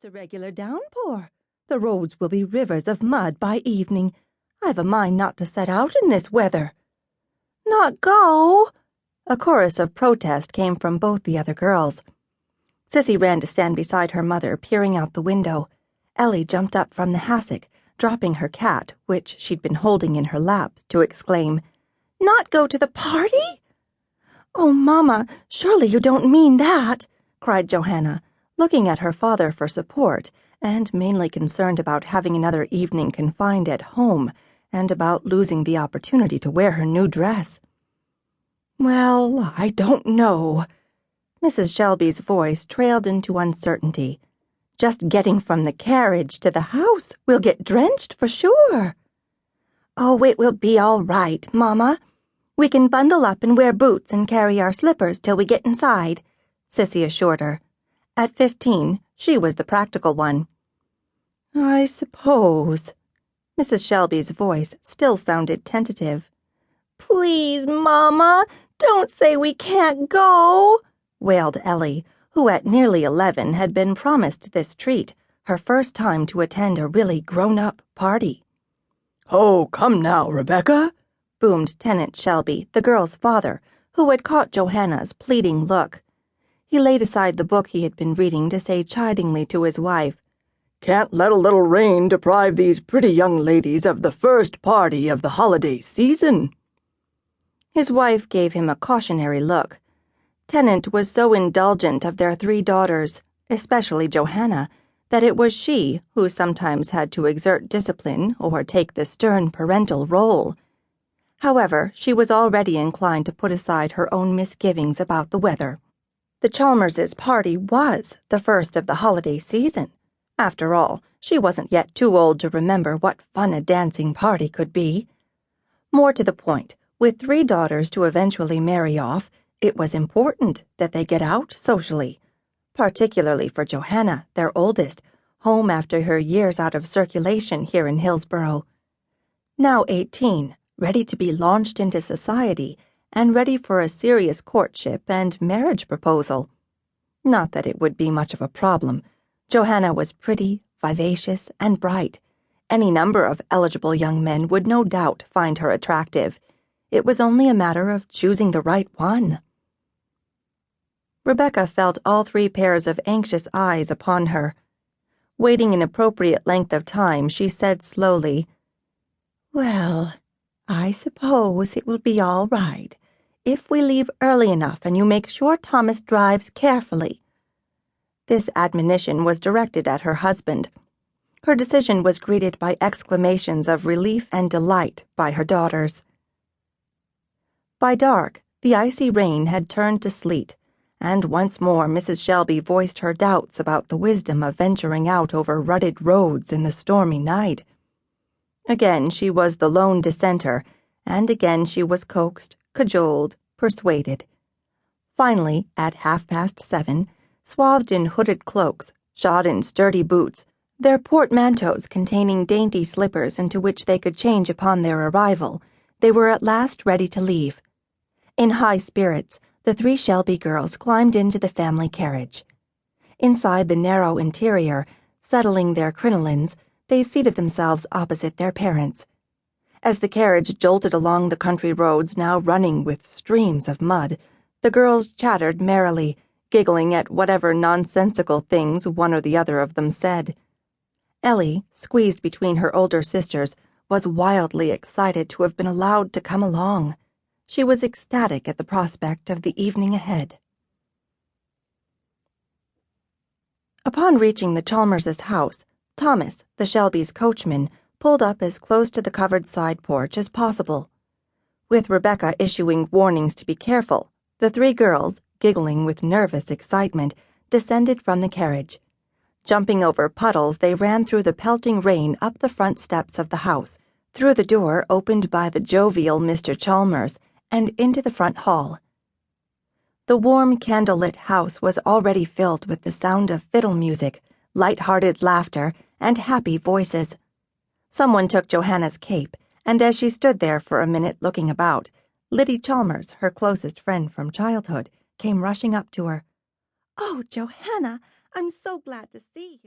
It's a regular downpour. The roads will be rivers of mud by evening. I've a mind not to set out in this weather." "Not go?" A chorus of protest came from both the other girls. Sissy ran to stand beside her mother, peering out the window. Ellie jumped up from the hassock, dropping her cat, which she'd been holding in her lap, to exclaim, "Not go to the party?" "Oh, Mama, surely you don't mean that," cried Johanna, looking at her father for support, and mainly concerned about having another evening confined at home, and about losing the opportunity to wear her new dress. "Well, I don't know." Mrs. Shelby's voice trailed into uncertainty. "Just getting from the carriage to the house, we'll get drenched for sure." "Oh, it will be all right, Mama. We can bundle up and wear boots and carry our slippers till we get inside," Sissy assured her. At 15, she was the practical one. "I suppose." Mrs. Shelby's voice still sounded tentative. "Please, Mama, don't say we can't go," wailed Ellie, who at nearly 11 had been promised this treat, her first time to attend a really grown-up party. "Oh, come now, Rebecca," boomed Tenant Shelby, the girl's father, who had caught Johanna's pleading look. He laid aside the book he had been reading to say chidingly to his wife, "Can't let a little rain deprive these pretty young ladies of the first party of the holiday season." His wife gave him a cautionary look. Tenant was so indulgent of their 3 daughters, especially Johanna, that it was she who sometimes had to exert discipline or take the stern parental role. However, she was already inclined to put aside her own misgivings about the weather. The Chalmerses' party was the first of the holiday season. After all, she wasn't yet too old to remember what fun a dancing party could be. More to the point, with 3 daughters to eventually marry off, it was important that they get out socially, particularly for Johanna, their oldest, home after her years out of circulation here in Hillsborough. Now 18, ready to be launched into society, and ready for a serious courtship and marriage proposal. Not that it would be much of a problem. Johanna was pretty, vivacious, and bright. Any number of eligible young men would no doubt find her attractive. It was only a matter of choosing the right one. Rebecca felt all 3 pairs of anxious eyes upon her. Waiting an appropriate length of time, she said slowly, "Well, I suppose it will be all right if we leave early enough and you make sure Thomas drives carefully." This admonition was directed at her husband. Her decision was greeted by exclamations of relief and delight by her daughters. By dark, the icy rain had turned to sleet, and once more Mrs. Shelby voiced her doubts about the wisdom of venturing out over rutted roads in the stormy night. Again she was the lone dissenter, and again she was coaxed, cajoled, persuaded. Finally, at 7:30, swathed in hooded cloaks, shod in sturdy boots, their portmanteaus containing dainty slippers into which they could change upon their arrival, they were at last ready to leave. In high spirits, the 3 Shelby girls climbed into the family carriage. Inside the narrow interior, settling their crinolines, they seated themselves opposite their parents. As the carriage jolted along the country roads now running with streams of mud, the girls chattered merrily, giggling at whatever nonsensical things one or the other of them said. Ellie, squeezed between her older sisters, was wildly excited to have been allowed to come along. She was ecstatic at the prospect of the evening ahead. Upon reaching the Chalmerses' house, Thomas, the Shelby's coachman, pulled up as close to the covered side porch as possible. With Rebecca issuing warnings to be careful, the 3 girls, giggling with nervous excitement, descended from the carriage. Jumping over puddles, they ran through the pelting rain up the front steps of the house, through the door opened by the jovial Mr. Chalmers, and into the front hall. The warm, candle-lit house was already filled with the sound of fiddle music, light-hearted laughter, and happy voices. Someone took Johanna's cape, and as she stood there for a minute looking about, Liddy Chalmers, her closest friend from childhood, came rushing up to her. "Oh, Johanna, I'm so glad to see you."